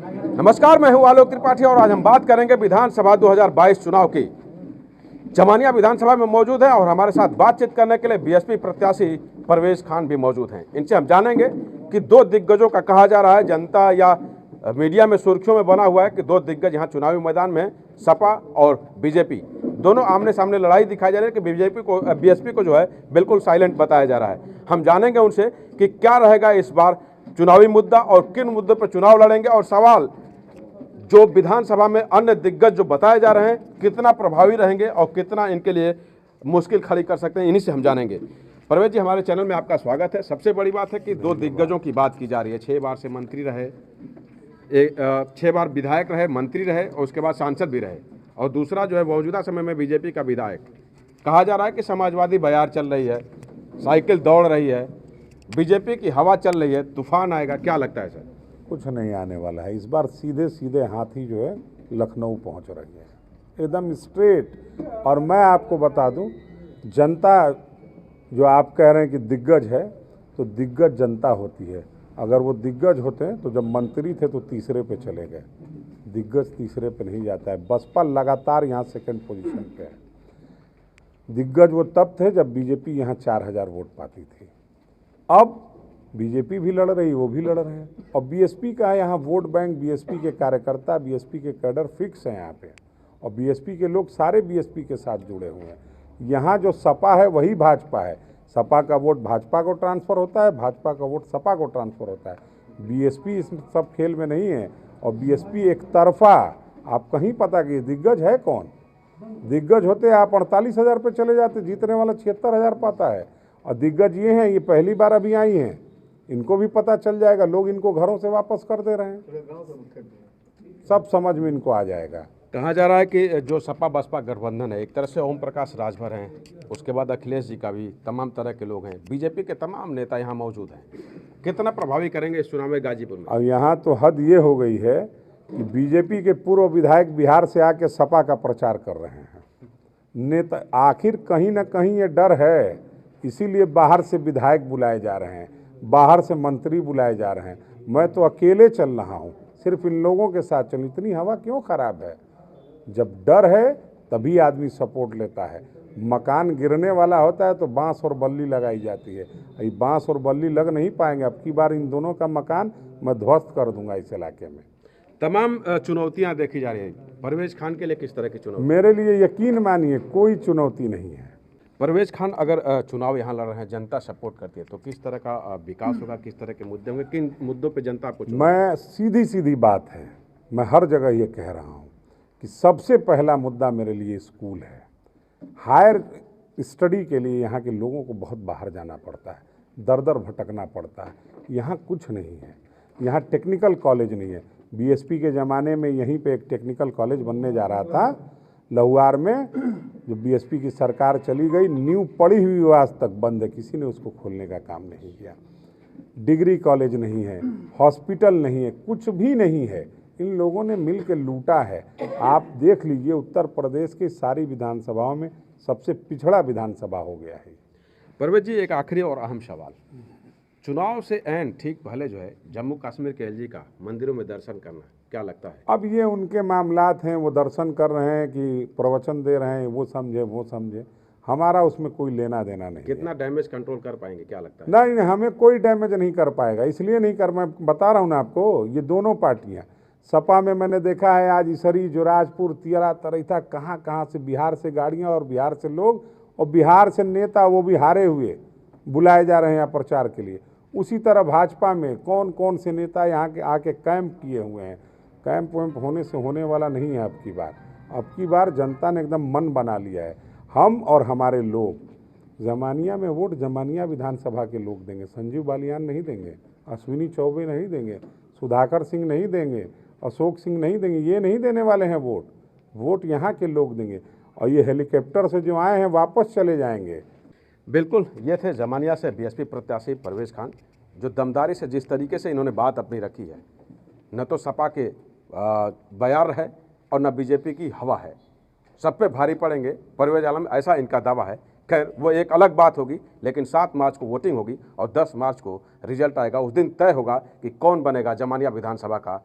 नमस्कार, मैं हूं आलोक त्रिपाठी और आज हम बात करेंगे विधानसभा 2022 चुनाव की। जमानिया विधानसभा में मौजूद है और हमारे साथ बातचीत करने के लिए बीएसपी प्रत्याशी परवेज खान भी मौजूद हैं। इनसे हम जानेंगे कि दो दिग्गजों का कहा जा रहा है, जनता या मीडिया में सुर्खियों में बना हुआ है कि दो दिग्गज यहाँ चुनावी मैदान में सपा और बीजेपी दोनों आमने सामने लड़ाई दिखाई जा रही है कि बीएसपी को जो है बिल्कुल साइलेंट बताया जा रहा है। हम जानेंगे उनसे कि क्या रहेगा इस बार चुनावी मुद्दा और किन मुद्दों पर चुनाव लड़ेंगे, और सवाल जो विधानसभा में अन्य दिग्गज जो बताए जा रहे हैं कितना प्रभावी रहेंगे और कितना इनके लिए मुश्किल खड़ी कर सकते हैं, इन्हीं से हम जानेंगे। परवेज जी, हमारे चैनल में आपका स्वागत है। सबसे बड़ी बात है कि दो दिग्गजों की बात की जा रही है। 6 बार से मंत्री रहे, 6 बार विधायक रहे, मंत्री रहे और उसके बाद सांसद भी रहे, और दूसरा जो है मौजूदा समय में बीजेपी का विधायक। कहा जा रहा है कि समाजवादी बयार चल रही है, साइकिल दौड़ रही है, बीजेपी की हवा चल रही है, तूफान आएगा। क्या लगता है सर? कुछ नहीं आने वाला है। इस बार सीधे सीधे हाथी जो है लखनऊ पहुंच रही है, एकदम स्ट्रेट। और मैं आपको बता दूं, जनता जो आप कह रहे हैं कि दिग्गज है, तो दिग्गज जनता होती है। अगर वो दिग्गज होते हैं तो जब मंत्री थे तो तीसरे पे चले गए, दिग्गज तीसरे पे नहीं जाता है। बसपा लगातार यहाँ सेकंड पोजीशन पे है। दिग्गज वो तब थे जब बीजेपी यहाँ 4000 वोट पाती थी। अब बीजेपी भी लड़ रही, वो भी लड़ रहे हैं। और बीएसपी का है यहाँ वोट बैंक, बीएसपी के कार्यकर्ता, बीएसपी के कैडर फिक्स हैं यहाँ पे, और बीएसपी के लोग सारे बीएसपी के साथ जुड़े हुए हैं। यहाँ जो सपा है वही भाजपा है। सपा का वोट भाजपा को ट्रांसफ़र होता है, भाजपा का वोट सपा को ट्रांसफ़र होता है। बीएसपी इस सब खेल में नहीं है। और बीएसपी एक तरफा, आप कहीं पता कि दिग्गज है कौन? दिग्गज होते आप 48,000 पे चले जाते, जीतने वाला 76,000 पाता है। और दिग्गज ये हैं, ये पहली बार अभी आई हैं, इनको भी पता चल जाएगा। लोग इनको घरों से वापस कर दे रहे हैं, सब समझ में इनको आ जाएगा। कहा जा रहा है कि जो सपा बसपा गठबंधन है, एक तरह से ओम प्रकाश राजभर हैं, उसके बाद अखिलेश जी का भी, तमाम तरह के लोग हैं, बीजेपी के तमाम नेता यहाँ मौजूद हैं। कितना प्रभावी करेंगे इस चुनाव में गाजीपुर में? अब यहाँ तो हद ये हो गई है कि बीजेपी के पूर्व विधायक बिहार से आके सपा का प्रचार कर रहे हैं। नेता आखिर कहीं ना कहीं ये डर है, इसीलिए बाहर से विधायक बुलाए जा रहे हैं, बाहर से मंत्री बुलाए जा रहे हैं। मैं तो अकेले चल रहा हूँ, सिर्फ इन लोगों के साथ चल। इतनी हवा क्यों खराब है? जब डर है तभी आदमी सपोर्ट लेता है। मकान गिरने वाला होता है तो बांस और बल्ली लगाई जाती है। ये बांस और बल्ली लग नहीं पाएंगे। अब की बार इन दोनों का मकान मैं ध्वस्त कर दूंगा इस इलाके में। तमाम चुनौतियाँ देखी जा रही हैं। परवेज खान के लिए किस तरह की चुनौती? मेरे लिए यकीन मानिए कोई चुनौती नहीं है। परवेज खान, अगर चुनाव यहाँ लड़ रहे हैं, जनता सपोर्ट करती है, तो किस तरह का विकास होगा, किस तरह के मुद्दे होंगे, किन मुद्दों पे जनता आपको चुनेगी? मैं सीधी बात है, मैं हर जगह ये कह रहा हूँ कि सबसे पहला मुद्दा मेरे लिए स्कूल है। हायर स्टडी के लिए यहाँ के लोगों को बहुत बाहर जाना पड़ता है, दर दर भटकना पड़ता है। यहाँ कुछ नहीं है, यहाँ टेक्निकल कॉलेज नहीं है। बीएसपी के ज़माने में यहीं पे एक टेक्निकल कॉलेज बनने जा रहा था लहुआर में, जो बीएसपी की सरकार चली गई, नींव पड़ी हुई आज तक बंद है, किसी ने उसको खोलने का काम नहीं किया। डिग्री कॉलेज नहीं है, हॉस्पिटल नहीं है, कुछ भी नहीं है। इन लोगों ने मिल के लूटा है। आप देख लीजिए, उत्तर प्रदेश की सारी विधानसभाओं में सबसे पिछड़ा विधानसभा हो गया है। परवेज जी, एक आखिरी और अहम सवाल, चुनाव से ऐन ठीक पहले जो है जम्मू कश्मीर के एलजी का मंदिरों में दर्शन करना, क्या लगता है? अब ये उनके मामलात हैं, वो दर्शन कर रहे हैं कि प्रवचन दे रहे हैं, वो समझे, हमारा उसमें कोई लेना देना नहीं। कितना डैमेज कंट्रोल कर पाएंगे, क्या लगता है? नहीं, हमें कोई डैमेज नहीं कर पाएगा। इसलिए नहीं कर, मैं बता रहा हूँ ना आपको, ये दोनों पार्टियाँ। सपा में मैंने देखा है आज इसरी, जोराजपुर, तियरा, तरैथा, कहाँ से बिहार से गाड़ियाँ और बिहार से लोग और बिहार से नेता, वो भी हारे हुए, बुलाए जा रहे हैं यहाँ प्रचार के लिए। उसी तरह भाजपा में कौन कौन से नेता यहाँ के आके कैंप किए हुए हैं। कैंप वैम्प होने से होने वाला नहीं है अब की बार। अब की बार जनता ने एकदम मन बना लिया है। हम और हमारे लोग जमानिया में वोट जमानिया विधानसभा के लोग देंगे। संजीव बालियान नहीं देंगे, अश्विनी चौबे नहीं देंगे, सुधाकर सिंह नहीं देंगे, अशोक सिंह नहीं देंगे। ये नहीं देने वाले हैं वोट यहाँ के लोग देंगे। और ये हेलीकॉप्टर से जो आए हैं वापस चले जाएंगे। बिल्कुल, ये थे जमानिया से बीएसपी प्रत्याशी परवेज खान, जो दमदारी से जिस तरीके से इन्होंने बात अपनी रखी है, न तो सपा के बयार है और न बीजेपी की हवा है, सब पे भारी पड़ेंगे परवेज आलम, ऐसा इनका दावा है। खैर, वो एक अलग बात होगी, लेकिन 7 मार्च को वोटिंग होगी और 10 मार्च को रिजल्ट आएगा। उस दिन तय होगा कि कौन बनेगा जमानिया विधानसभा का